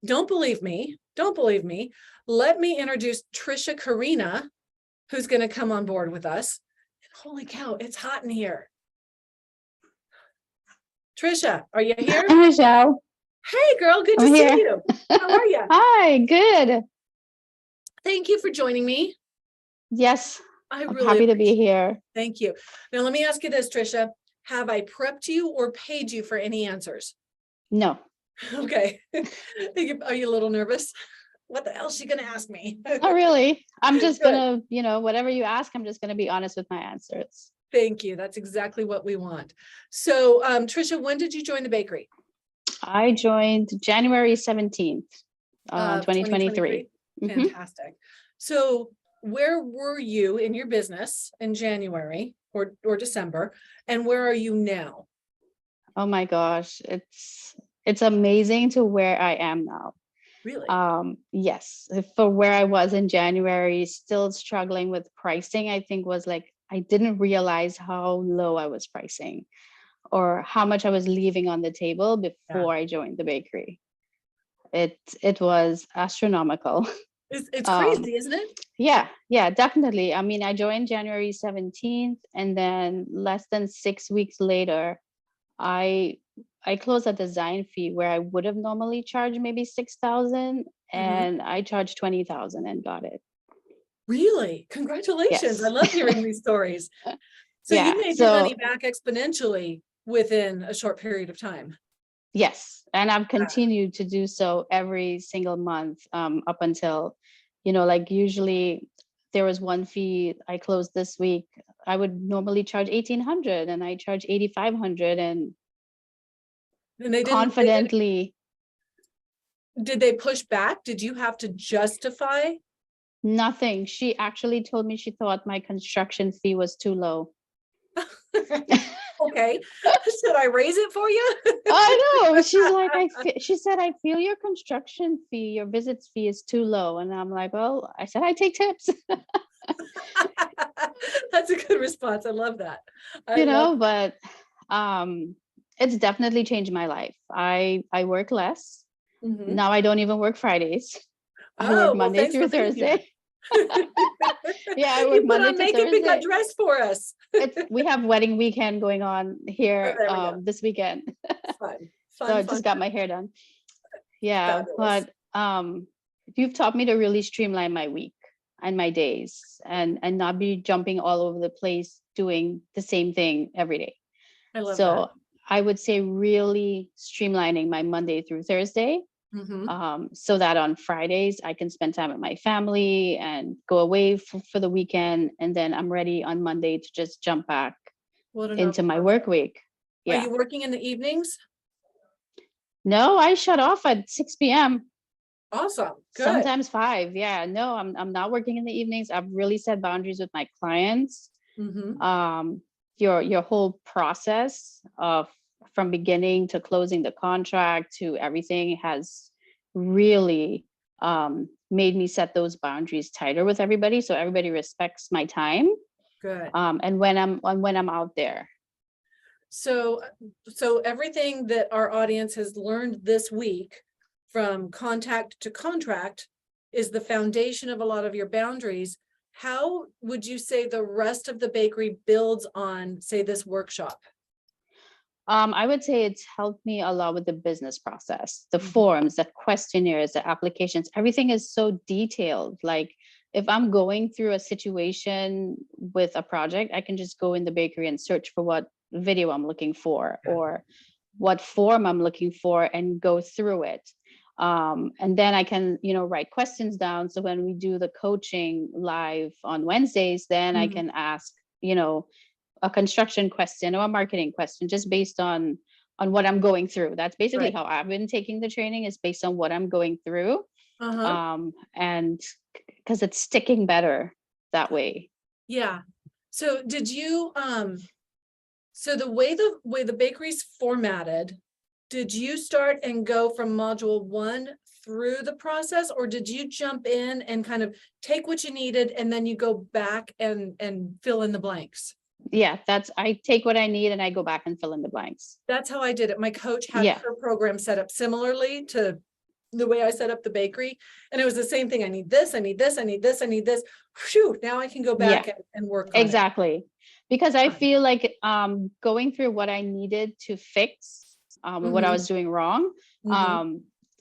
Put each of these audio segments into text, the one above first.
don't believe me. Don't believe me. Let me introduce Tricia Karina, who's going to come on board with us. Holy cow, it's hot in here. Tricia, are you here? Hi, Michelle. Hey, girl, good to I'm see here. you. How are you? Hi, good. Thank you for joining me. Yes, I I'm really happy to be appreciate it. here. Thank you. Now, let me ask you this, Tricia. Have I prepped you or paid you for any answers? No, Okay. Are you a little nervous? What the hell is she going to ask me? not really. I'm just Good. gonna, whatever you ask, I'm just gonna be honest with my answers. Thank you. That's exactly what we want. So, Tricia, when did you join the bakery? I joined January 17th, 2023. 2023. Fantastic. So, where were you in your business in January or December, and where are you now? Oh my gosh, it's amazing to where I am now. Really? Yes, for where I was in January, still struggling with pricing, I think was like I didn't realize how low I was pricing or how much I was leaving on the table before I joined the bakery. It was astronomical. It's Um, crazy, isn't it? yeah, definitely. I mean, I joined January 17th, and then less than 6 weeks later, I I closed a design fee where I would have normally charged maybe 6,000, Mhm. and I charged 20,000 and got it. Really? Congratulations. I Yes. love hearing these stories. So you Yeah. made your money So back exponentially within a short period of time. yes, and I've Yeah. continued to do so every single month up until, like usually there was one fee I closed this week. I would normally charge 1,800 and I charge 8,500 and And they didn't, confidently did they push back? Did you have to justify? nothing. She actually told me she thought my construction fee was too low. Okay. Should I raise it for you? I know. She's like, she said, I feel your construction fee, your visits fee is too low. And I'm like, well, I said, I take tips, That's a good response. I love that. I love but it's definitely changed my life. I work less. Mhm. Now I don't even work Fridays. I work Oh, well, Monday thanks for through being here. Thursday. Yeah, I work You put Monday on to makeup and got Thursday. dressed for us. We have wedding weekend going on Oh, here there we go. this weekend. Fun, So fun, I fun, just got fun. my hair done. Yeah, Fabulous. but you've taught me to really streamline my week and my days and not be jumping all over the place doing the same thing every day. I love that. So I would say really streamlining my Monday through Thursday, Mhm. so that on Fridays I can spend time with my family and go away for the weekend, and then I'm ready on Monday to just jump back What a into noble my work concept. week. Are Yeah. you working in the evenings? No, I shut off at 6 p.m. Awesome. Good. Sometimes 5. Yeah, no, I'm not working in the evenings. I've really set boundaries with my clients. Mhm. Um, your whole process of from beginning to closing the contract to everything has really made me set those boundaries tighter with everybody, so everybody respects my time Good. and when I'm out there. So, so everything that our audience has learned this week, from contact to contract, is the foundation of a lot of your boundaries. How would you say the rest of the bakery builds on, say, this workshop? I would say it's helped me a lot with the business process, the Mhm. forms, the questionnaires, the applications. Everything is so detailed. Like if I'm going through a situation with a project, I can just go in the bakery and search for what video I'm looking for or what form I'm looking for and go through it. And then I can, write questions down. So when we do the coaching live on Wednesdays, then I Mhm. can ask, a construction question or a marketing question just based on what I'm going through. That's basically Right. how I've been taking the training, is based on what I'm going through. Uh-huh. And because it's sticking better that way. Yeah. So did you so the way the bakery's formatted, did you start and go from module 1 through the process, or did you jump in and kind of take what you needed and then you go back and fill in the blanks? Yeah, I take what I need and I go back and fill in the blanks. That's how I did it. My coach had Yeah. her program set up similarly to the way I set up the bakery. And it was the same thing. I need this, I need this, I need this, I need this. Phew, now I can go back and work on it. Exactly. Because I feel like going through what I needed to fix, what I was doing wrong,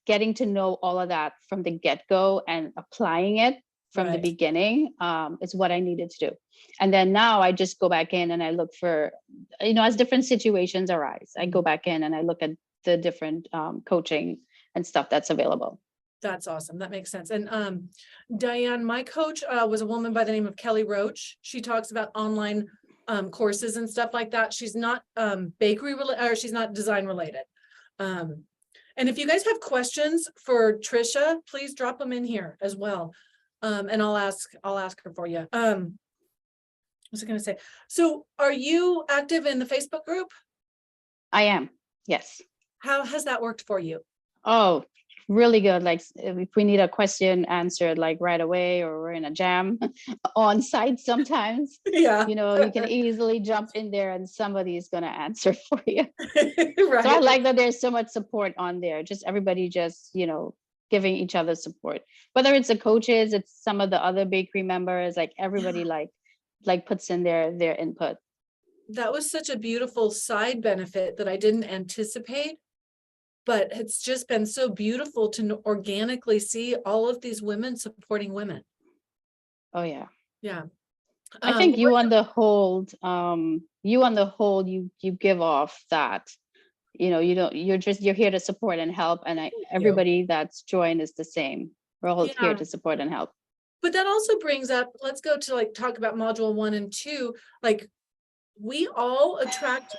getting to know all of that from the get-go and applying it from the beginning is what I needed to do. And then now I just go back in and I look for, as different situations arise, I go back in and I look at the different coaching and stuff that's available. That's awesome. That makes sense. And Diane, my coach was a woman by the name of Kelly Roach. She talks about online courses and stuff like that. She's not bakery related, or she's not design related. And if you guys have questions for Tricia, please drop them in here as well. And I'll ask her for you. What was I going to say? So are you active in the Facebook group? I am. Yes. How has that worked for you? Oh, really good. Like if we need a question answered like right away, or we're in a jam on site sometimes, yeah, you can easily jump in there and somebody is going to answer for you. right. So I like that there's so much support on there. Just everybody just, giving each other support, whether it's the coaches, it's some of the other bakery members, like everybody like puts in their input. That was such a beautiful side benefit that I didn't anticipate. But it's just been so beautiful to organically see all of these women supporting women. Oh yeah. Yeah. I think you on the whole, you give off that, you're here to support and help. And everybody that's joined is the same. We're all here to support and help. But that also brings up, let's go to talk about module 1 and 2. We all attract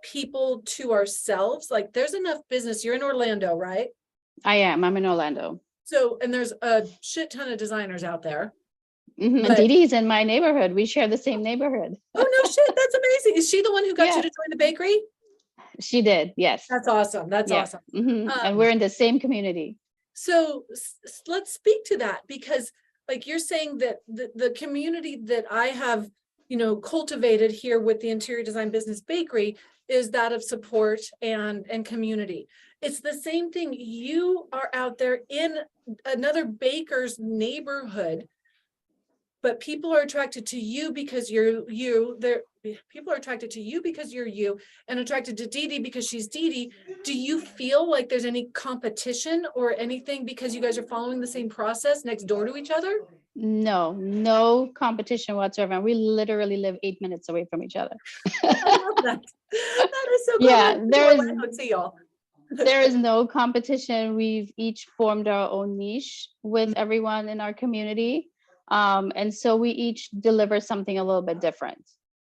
people to ourselves. There's enough business. You're in Orlando, right? I'm in Orlando. So, and there's a shit ton of designers out there. And Dee Dee's in my neighborhood. We share the same neighborhood. Oh no shit, that's amazing. Is she the one who got you to join the bakery? She did, yes. That's awesome. That's awesome. And we're in the same community. So let's speak to that, because you're saying that the community that I have, cultivated here with the Interior Design Business Bakery is that of support and community. It's the same thing. You are out there in another baker's neighborhood, but people are attracted to you because you're you. People are attracted to you because you're you, and attracted to Dee Dee because she's Dee Dee. Do you feel like there's any competition or anything because you guys are following the same process next door to each other? No competition whatsoever. We literally live 8 minutes away from each other. I love that. That is so cool. Yeah, there is no competition. We've each formed our own niche with everyone in our community. And so we each deliver something a little bit different.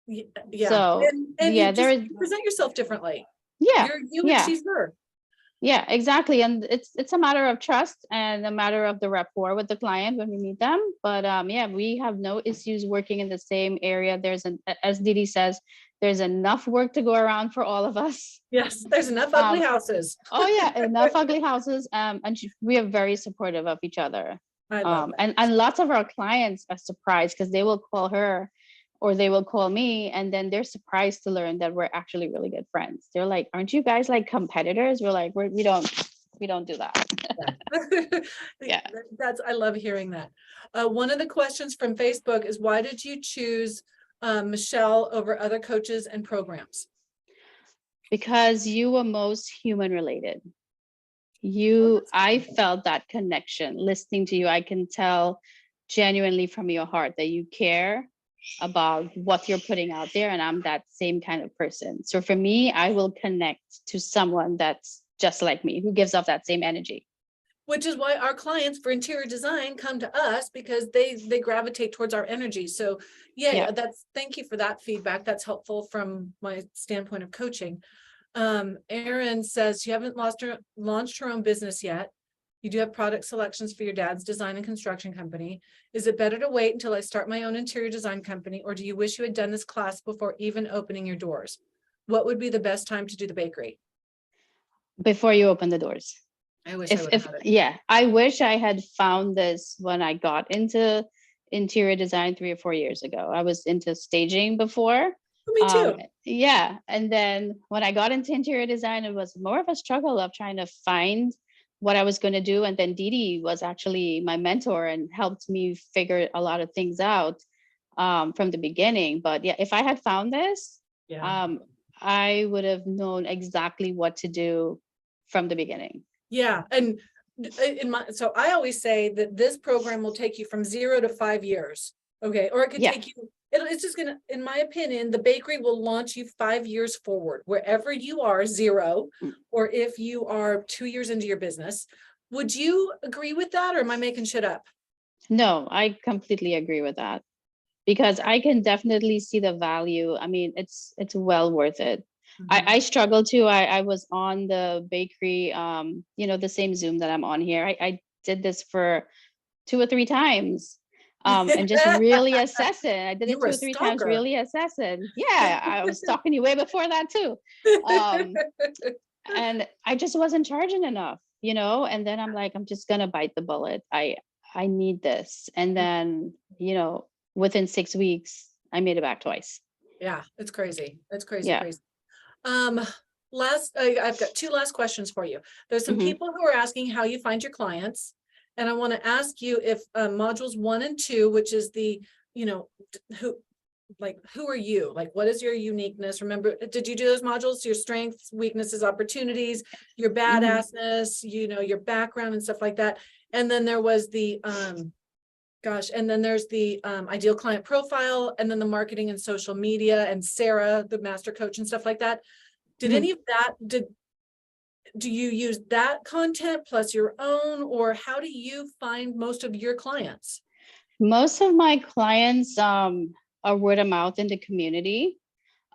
Yeah. So and you present yourself differently. Yeah. You're you and she's her. Yeah, exactly. And it's a matter of trust and a matter of the rapport with the client when we meet them. But we have no issues working in the same area. As Dee Dee says, there's enough work to go around for all of us. Yes, there's enough ugly houses. Oh yeah, enough ugly houses. And we are very supportive of each other. I love that. And lots of our clients are surprised because they will call her or they will call me, and then they're surprised to learn that we're actually really good friends. They're like, "Aren't you guys like competitors?" We're like, we don't do that. Yeah, I love hearing that. One of the questions from Facebook is, why did you choose Michelle over other coaches and programs? Because you were most human related. I felt that connection listening to you. I can tell genuinely from your heart that you care about what you're putting out there, and I'm that same kind of person. So for me, I will connect to someone that's just like me, who gives off that same energy. Which is why our clients for interior design come to us, because they gravitate towards our energy. So thank you for that feedback. That's helpful from my standpoint of coaching. Erin says you haven't launched her own business yet. You do have product selections for your dad's design and construction company. Is it better to wait until I start my own interior design company, or do you wish you had done this class before even opening your doors? What would be the best time to do the bakery? Before you open the doors. I wish I would have had it. Yeah, I wish I had found this when I got into interior design 3 or 4 years ago. I was into staging before. Me too. And then when I got into interior design, it was more of a struggle of trying to find what I was going to do. And then Dee Dee was actually my mentor and helped me figure a lot of things out from the beginning. But yeah, if I had found this, Yeah. I would have known exactly what to do from the beginning. Yeah. And so I always say that this program will take you from 0 to 5 years. Okay. Or it could Yeah. take you, it's just gonna, in my opinion, the bakery will launch you 5 years forward, wherever you are, 0, or if you are 2 years into your business. Would you agree with that, or am I making shit up? No, I completely agree with that, because I can definitely see the value. I mean, it's well worth it. I struggle too. I was on the bakery, the same Zoom that I'm on here. I did this for 2 or 3 times, and just really assess it. I did You it were 2 a or 3 times, stalker. really assess it. Yeah, I was stalking you way before that too. And I just wasn't charging enough, and then I'm like, I'm just gonna bite the bullet. I need this. And then, within 6 weeks, I made it back twice. Yeah, it's crazy. It's crazy, Yeah. crazy. I've got 2 last questions for you. There's some Mhm. people who are asking how you find your clients. And I want to ask you if modules 1 and 2, which is the, who are you? Like, what is your uniqueness? Remember, did you do those modules? Your strengths, weaknesses, opportunities, your Mhm. badassness, your background and stuff like that. And then there was the, and then there's the ideal client profile, and then the marketing and social media, and Sarah, the master coach and stuff like that. Did Mhm. any of that, do you use that content plus your own, or how do you find most of your clients? Most of my clients are word of mouth in the community.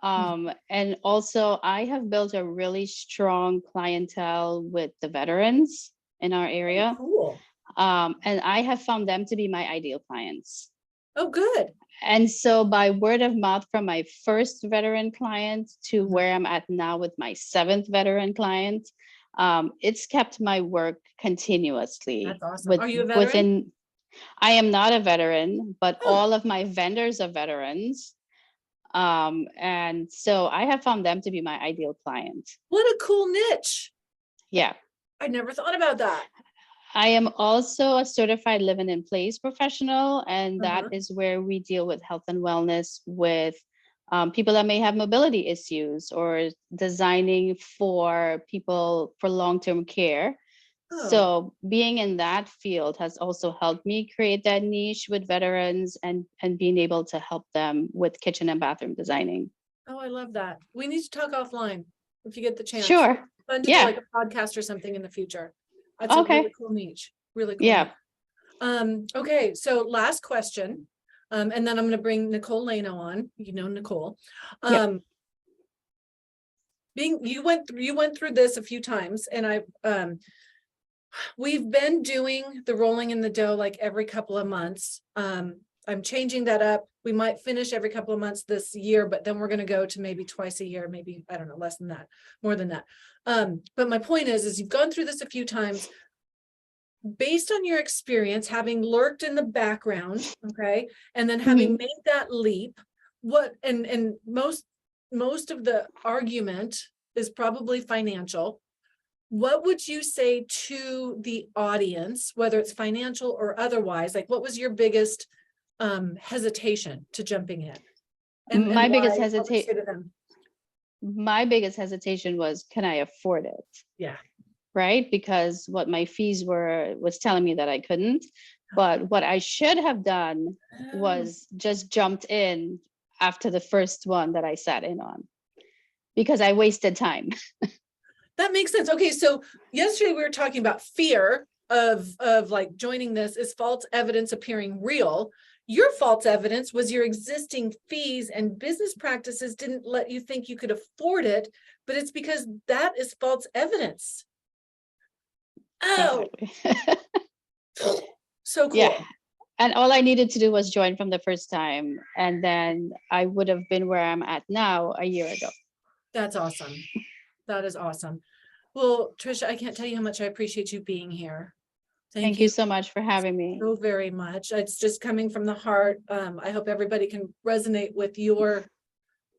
And also I have built a really strong clientele with the veterans in our area. Cool. And I have found them to be my ideal clients. Oh, good. And so by word of mouth from my first veteran client to where I'm at now with my 7th veteran client, it's kept my work continuously. That's awesome. Are you a veteran? I am not a veteran, but all of my vendors are veterans. And so I have found them to be my ideal client. What a cool niche. Yeah. I never thought about that. I am also a certified living in place professional, and that is where we deal with health and wellness with people that may have mobility issues, or designing for people for long-term care. Oh. So being in that field has also helped me create that niche with veterans, and being able to help them with kitchen and bathroom designing. Oh, I love that. We need to talk offline if you get the chance. Sure. Fun to do like a podcast or something in the future. That's a really cool niche. Really cool. Yeah. Niche. Okay, so last question. And then I'm going to bring Nicole Lano on. Nicole. You went through this a few times, and we've been doing the rolling in the dough like every couple of months. I'm changing that up. We might finish every couple of months this year, but then we're going to go to maybe twice a year, maybe, I don't know, less than that, more than that. But my point is you've gone through this a few times. Based on your experience, having lurked in the background, okay, and then having made that leap, and most of the argument is probably financial. What would you say to the audience, whether it's financial or otherwise? Like, what was your biggest hesitation to jumping in? And my why? biggest What would you say hesitation to them? My biggest hesitation was, can I afford it? Yeah. Right? Because what my fees was telling me that I couldn't. But what I should have done was just jumped in after the first one that I sat in on, because I wasted time. That makes sense. Okay, so yesterday we were talking about fear of like joining this is false evidence appearing real. Your false evidence was your existing fees and business practices didn't let you think you could afford it, but it's because that is false evidence. Oh, Exactly. so cool. Yeah. And all I needed to do was join from the first time, and then I would have been where I'm at now a year ago. That's awesome. That is awesome. Well, Tricia, I can't tell you how much I appreciate you being here. Thank you so much for having me. So very much. It's just coming from the heart. I hope everybody can resonate with your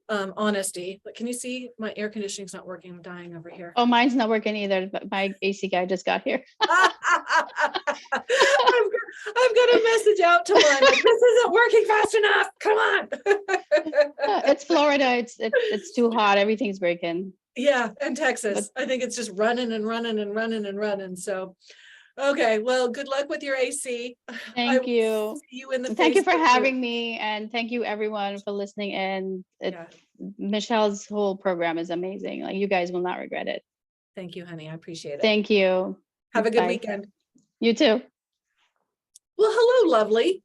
honesty. But can you see my air conditioning's not working? I'm dying over here. Oh, mine's not working either, but my AC guy just got here. I've got a message out to mine. Like, this isn't working fast enough. Come on. It's Florida. It's too hot. Everything's breaking. Yeah, and Texas. I think it's just running and running and running and running. So, okay. Well, good luck with your AC. I Thank will you. see you in the Thank you for Facebook group. having me, and thank you everyone for listening. And Yeah. Michelle's whole program is amazing. Like, you guys will not regret it. Thank you, honey. I appreciate it. Thank you. Have a good Bye. weekend. You too. Well, hello, lovely.